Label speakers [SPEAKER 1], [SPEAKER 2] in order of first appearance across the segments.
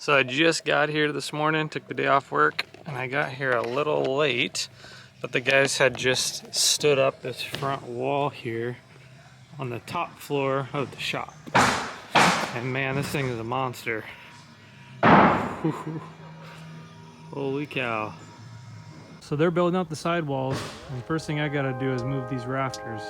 [SPEAKER 1] So I just got here this morning, took the day off work, and I got here a little late, but the guys had just stood up this front wall here on the top floor of the shop. And man, this thing is a monster. Holy cow. So they're building up the sidewalls, and the first thing I gotta do is move these rafters.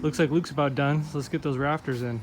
[SPEAKER 1] Looks like Luke's about done, so let's get those rafters in.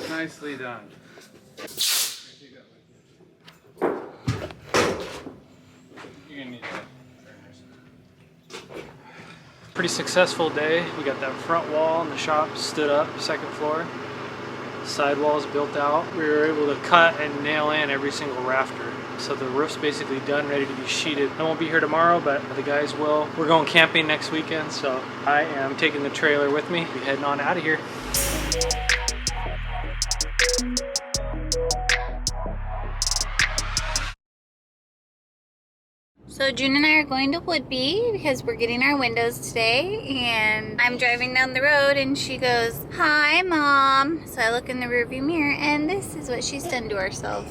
[SPEAKER 1] Nicely done. You're gonna need pretty successful day. We got that front wall in the shop stood up, second floor. Sidewalls built out. We were able to cut and nail in every single rafter. So the roof's basically done, ready to be sheeted. I won't be here tomorrow, but the guys will. We're going camping next weekend, so I am taking the trailer with me. We're heading on out of here.
[SPEAKER 2] So June and I are going to Woodby because we're getting our windows today, and I'm driving down the road and she goes, "Hi, Mom." So I look in the rearview mirror and this is what she's done to herself.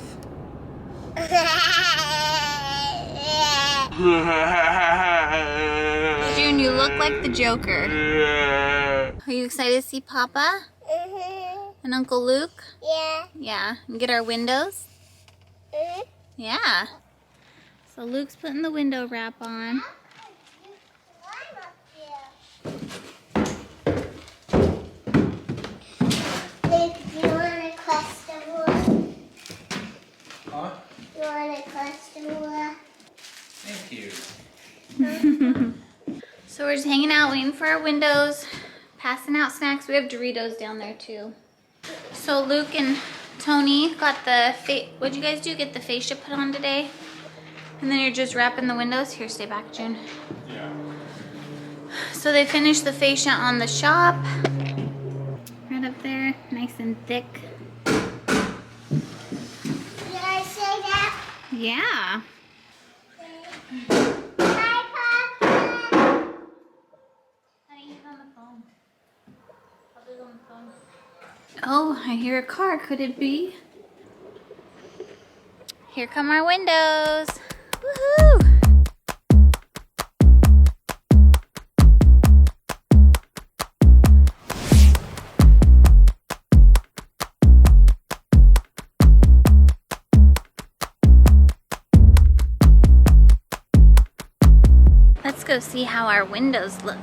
[SPEAKER 2] June, you look like the Joker. Are you excited to see Papa? And Uncle Luke?
[SPEAKER 3] Yeah.
[SPEAKER 2] Yeah, and get our windows? Yeah. So Luke's putting the window wrap on.
[SPEAKER 3] Luke, do you want a custom one?
[SPEAKER 1] Huh?
[SPEAKER 3] You want a custom one?
[SPEAKER 1] Thank you.
[SPEAKER 2] So we're just hanging out, waiting for our windows, passing out snacks. We have Doritos down there too. So Luke and Tony got the, what'd you guys do? Get the fascia put on today? And then you're just wrapping the windows. Here, stay back, June.
[SPEAKER 1] Yeah.
[SPEAKER 2] So they finished the fascia on the shop. Right up there, nice and thick.
[SPEAKER 3] Did I say that?
[SPEAKER 2] Yeah.
[SPEAKER 3] Hi, Papa.
[SPEAKER 2] Honey, he's on the phone. Papa's on the phone. Oh, I hear a car. Could it be? Here come our windows. Woohoo! Let's go see how our windows look.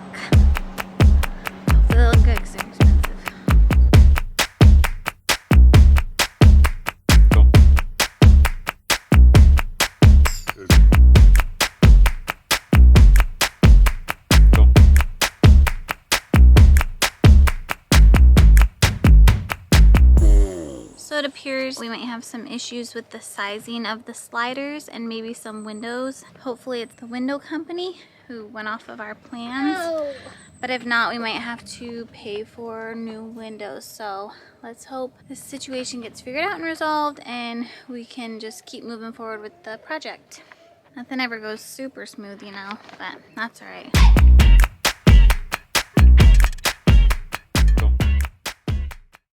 [SPEAKER 2] Hopefully they look good because they're expensive. So it appears we might have some issues with the sizing of the sliders and maybe some windows. Hopefully it's the window company who went off of our plans.
[SPEAKER 3] Oh.
[SPEAKER 2] But if not, we might have to pay for new windows. So let's hope this situation gets figured out and resolved and we can just keep moving forward with the project. Nothing ever goes super smooth, you know, but that's all right.